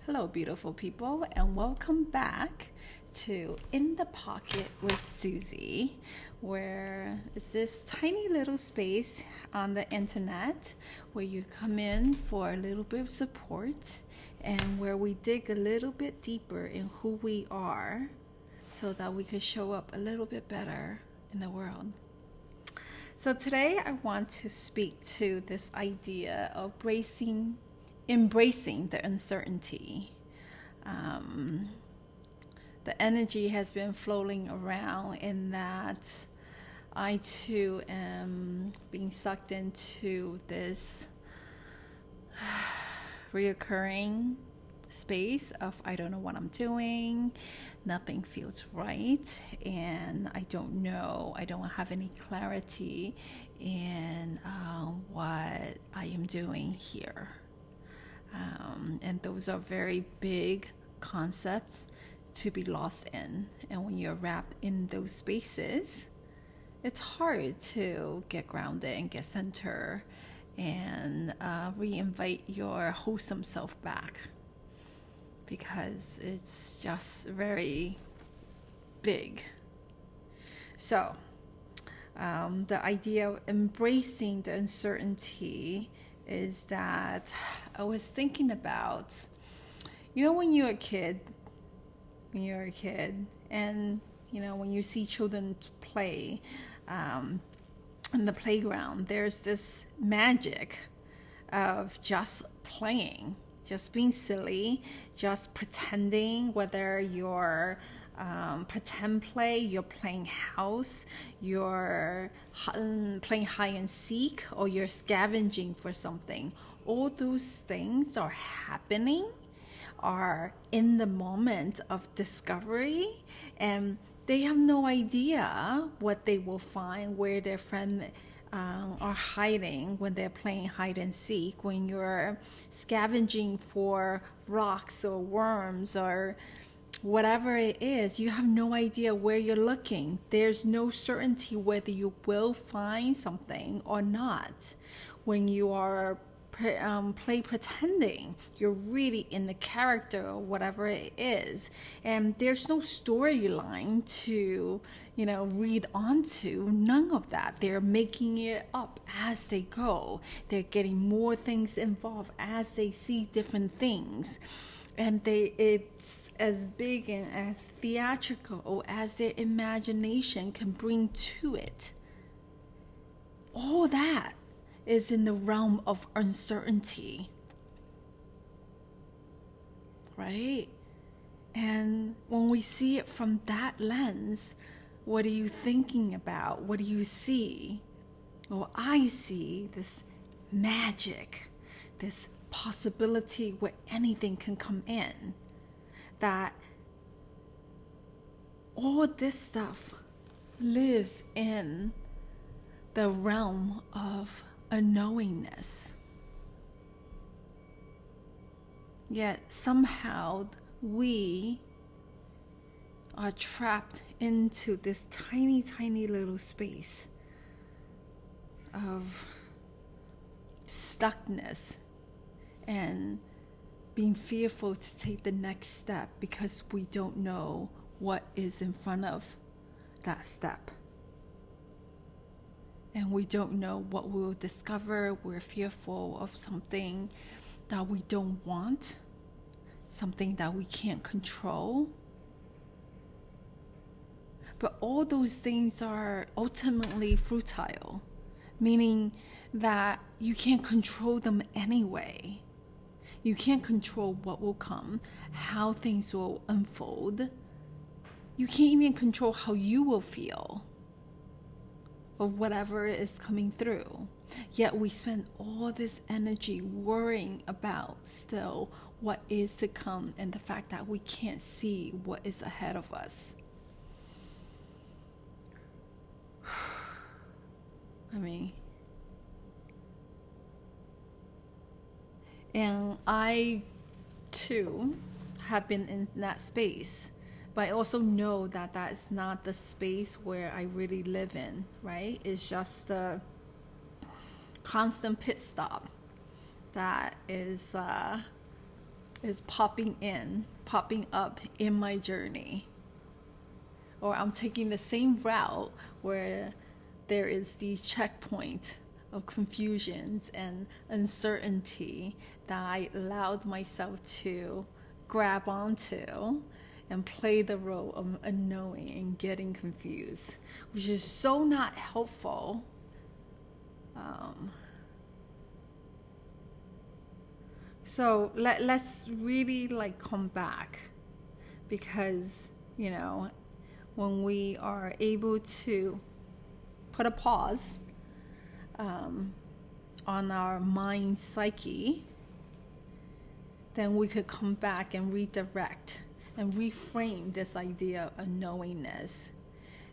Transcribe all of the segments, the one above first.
Hello, beautiful people, and welcome back to In the Pocket with Susie, where it's this tiny little space on the internet where you come in for a little bit of support and where we dig a little bit deeper in who we are so that we could show up a little bit better in the world. So today I want to speak to this idea of embracing the uncertainty. The energy has been floating around in that I too am being sucked into this reoccurring space of I don't know what I'm doing, nothing feels right, and I don't have any clarity in what I am doing here. And those are very big concepts to be lost in. And when you're wrapped in those spaces, it's hard to get grounded and get centered and reinvite your wholesome self back because it's just very big. So, the idea of embracing the uncertainty is that I was thinking about, when you're a kid, and, when you see children play in the playground, there's this magic of just playing, just being silly, just pretending, whether you're pretend play, you're playing house, you're playing hide and seek, or you're scavenging for something. All those things are happening, are in the moment of discovery, and they have no idea what they will find, where their friends are hiding when they're playing hide and seek. When you're scavenging for rocks or worms or whatever it is, you have no idea where you're looking. There's no certainty whether you will find something or not. When you are pretending, you're really in the character or whatever it is, and there's no storyline to read onto. None of that. They're making it up as they go. They're getting more things involved as they see different things, and it's as big and as theatrical as their imagination can bring to it. All that is in the realm of uncertainty, right? And when we see it from that lens, what are you thinking about? What do you see? Well, I see this magic, this possibility where anything can come in, that all this stuff lives in the realm of unknowingness. Yet somehow we are trapped into this tiny, tiny little space of stuckness and being fearful to take the next step because we don't know what is in front of that step. And we don't know what we'll discover. We're fearful of something that we don't want, something that we can't control. But all those things are ultimately futile, meaning that you can't control them anyway. You can't control what will come, how things will unfold. You can't even control how you will feel of whatever is coming through. Yet we spend all this energy worrying about still what is to come, and the fact that we can't see what is ahead of us. And I too have been in that space, but I also know that that is not the space where I really live in, right? It's just a constant pit stop that is is popping up in my journey. Or I'm taking the same route where there is these checkpoints of confusions and uncertainty that I allowed myself to grab onto and play the role of unknowing and getting confused, which is so not helpful. So let's really come back, because when we are able to put a pause on our mind psyche, then we could come back and redirect and reframe this idea of unknowingness.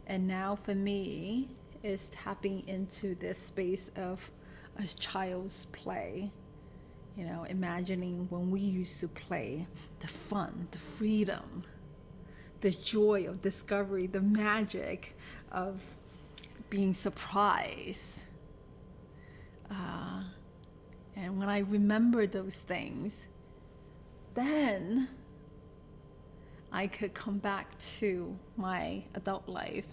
And now for me, is tapping into this space of a child's play. Imagining when we used to play, the fun, the freedom, the joy of discovery, the magic of being surprised. And when I remember those things, then I could come back to my adult life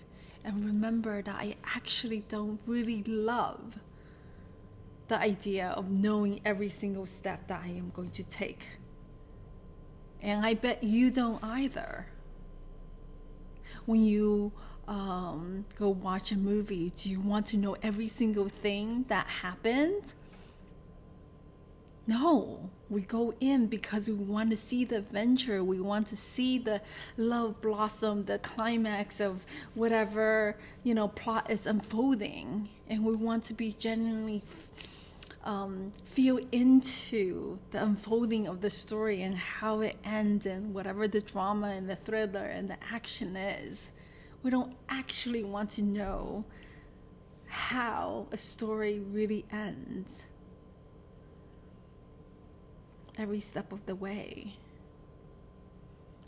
and remember that I actually don't really love the idea of knowing every single step that I am going to take. And I bet you don't either. When you go watch a movie, do you want to know every single thing that happened? No, we go in because we want to see the adventure. We want to see the love blossom, the climax of whatever, plot is unfolding. And we want to be genuinely feel into the unfolding of the story and how it ends and whatever the drama and the thriller and the action is. We don't actually want to know how a story really ends every step of the way.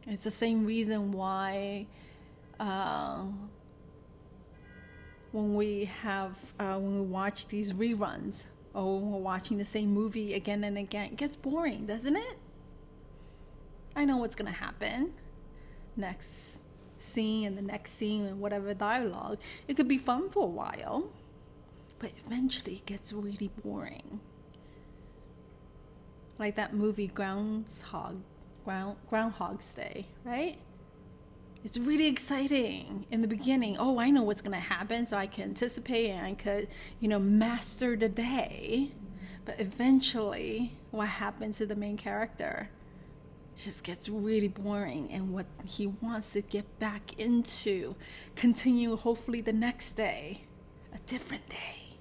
It's the same reason why when we watch these reruns, or when we're watching the same movie again and again, it gets boring, doesn't it? I know what's going to happen. Next scene and the next scene and whatever dialogue. It could be fun for a while, but eventually it gets really boring. Like that movie Groundhog's Day, right? It's really exciting in the beginning. Oh, I know what's going to happen, so I can anticipate and I could, master the day. But eventually, what happens to the main character just gets really boring, and what he wants to get back into, continue hopefully the next day, a different day.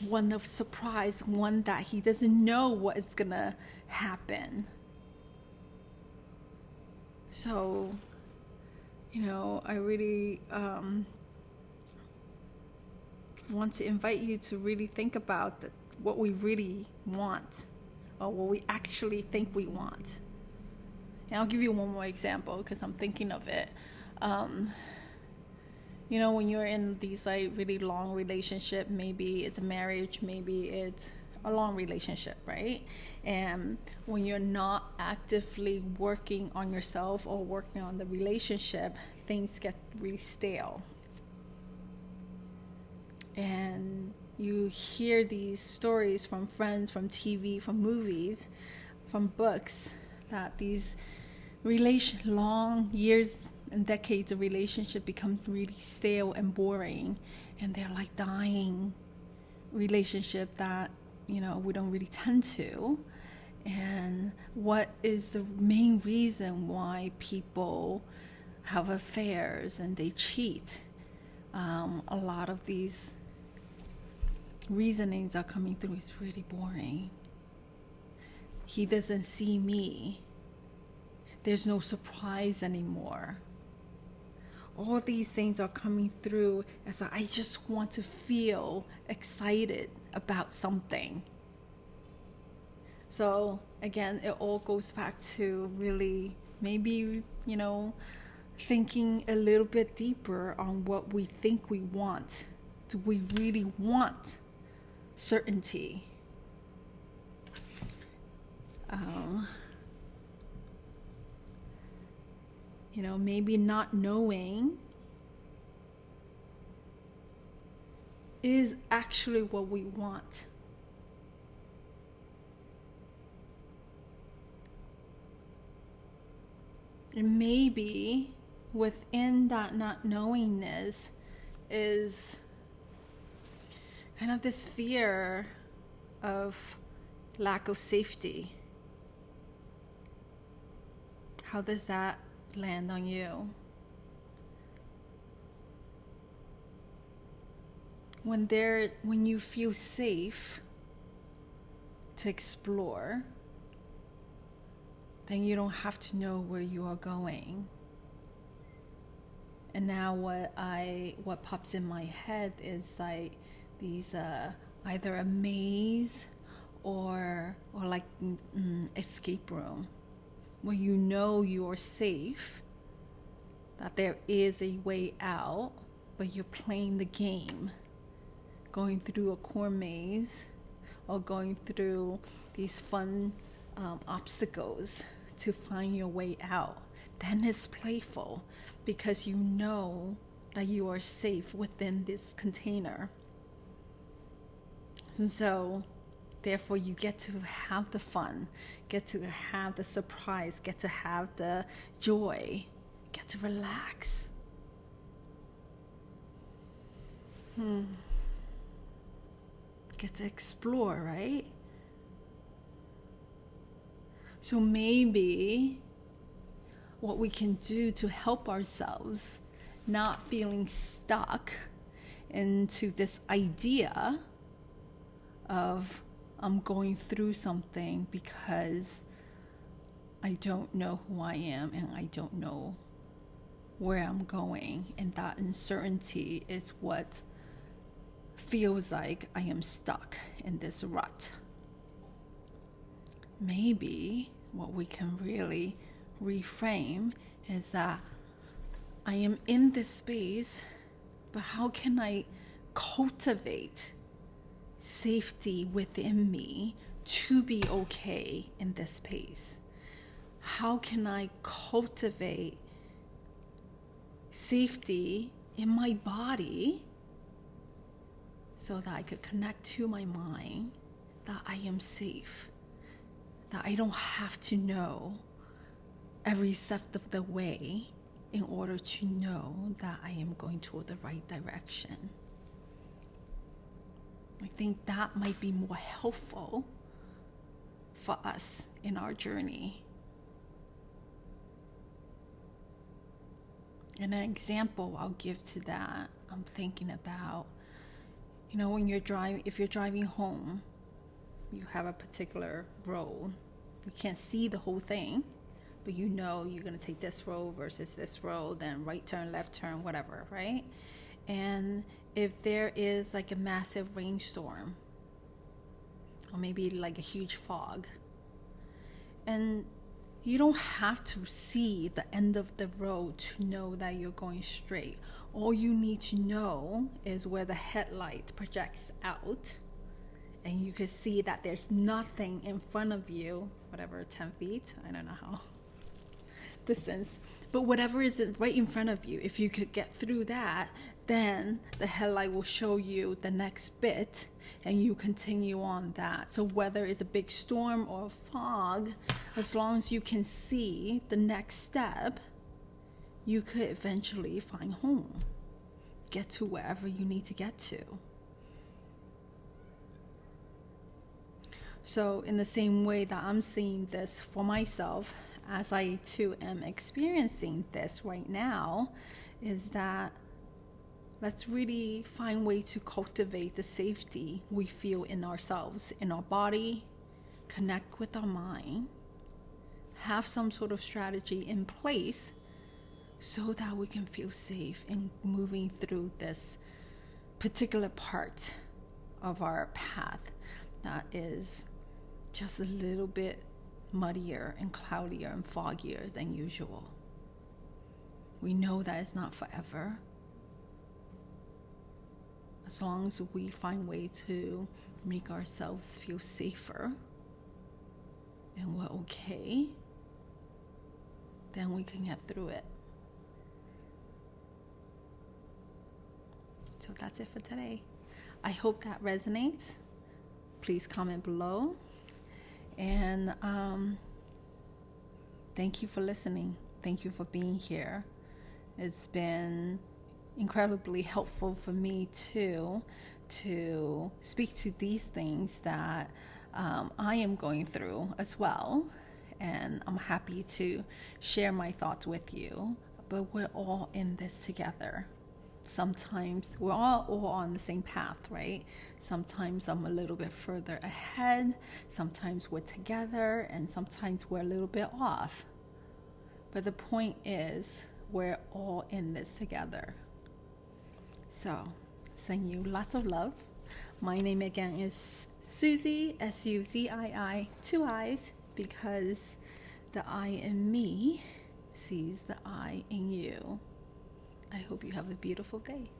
One of surprise, one that he doesn't know what is going to happen. So, I really want to invite you to really think about what we really want, or what we actually think we want. And I'll give you one more example because I'm thinking of it. When you're in these really long relationship, maybe it's a marriage, maybe it's a long relationship, right? And when you're not actively working on yourself or working on the relationship, things get really stale. And you hear these stories from friends, from TV, from movies, from books, that these long years and decades of relationship become really stale and boring, and they're like dying relationship that we don't really tend to. And what is the main reason why people have affairs and they cheat? A lot of these reasonings are coming through. It's really boring. He doesn't see me. There's no surprise anymore. All these things are coming through as I just want to feel excited about something. So again, it all goes back to really maybe, thinking a little bit deeper on what we think we want. Do we really want certainty? maybe not knowing is actually what we want. And maybe within that not knowingness is kind of this fear of lack of safety. How does that land on you? When you feel safe to explore, then you don't have to know where you are going. And now what pops in my head is like these either a maze or like escape room, where you're safe, that there is a way out, but you're playing the game, going through a core maze or going through these fun obstacles to find your way out. Then it's playful because you know that you are safe within this container. And so therefore you get to have the fun, get to have the surprise, get to have the joy, get to relax. Get to explore, right? So maybe what we can do to help ourselves not feeling stuck into this idea of I'm going through something because I don't know who I am and I don't know where I'm going, and that uncertainty is what feels like I am stuck in this rut. Maybe what we can really reframe is that I am in this space, but how can I cultivate safety within me to be okay in this space? How can I cultivate safety in my body so that I could connect to my mind that I am safe, that I don't have to know every step of the way in order to know that I am going toward the right direction? I think that might be more helpful for us in our journey. And an example I'll give to that, I'm thinking about, when if you're driving home, you have a particular road. You can't see the whole thing, but you're going to take this road versus this road, then right turn, left turn, whatever, right? And if there is like a massive rainstorm, or maybe like a huge fog, and you don't have to see the end of the road to know that you're going straight. All you need to know is where the headlight projects out, and you can see that there's nothing in front of you, whatever, 10 feet, I don't know how distance, but whatever is right in front of you, if you could get through that, then the headlight will show you the next bit, and you continue on that. So whether it's a big storm or fog, as long as you can see the next step, you could eventually find home, get to wherever you need to get to. So in the same way that I'm seeing this for myself, as I too am experiencing this right now, is that let's really find ways to cultivate the safety we feel in ourselves, in our body, connect with our mind, have some sort of strategy in place so that we can feel safe in moving through this particular part of our path that is just a little bit muddier and cloudier and foggier than usual. We know that it's not forever. As long as we find ways to make ourselves feel safer and we're okay, then we can get through it. So that's it for today. I hope that resonates. Please comment below. And thank you for listening. Thank you for being here. It's been incredibly helpful for me too to speak to these things that I am going through as well. And I'm happy to share my thoughts with you. But we're all in this together. Sometimes we're all on the same path, right? Sometimes I'm a little bit further ahead. Sometimes we're together, and sometimes we're a little bit off. But the point is, we're all in this together. So, send you lots of love. My name again is Susie, Suzii, 2 eyes, because the I in me sees the I in you. I hope you have a beautiful day.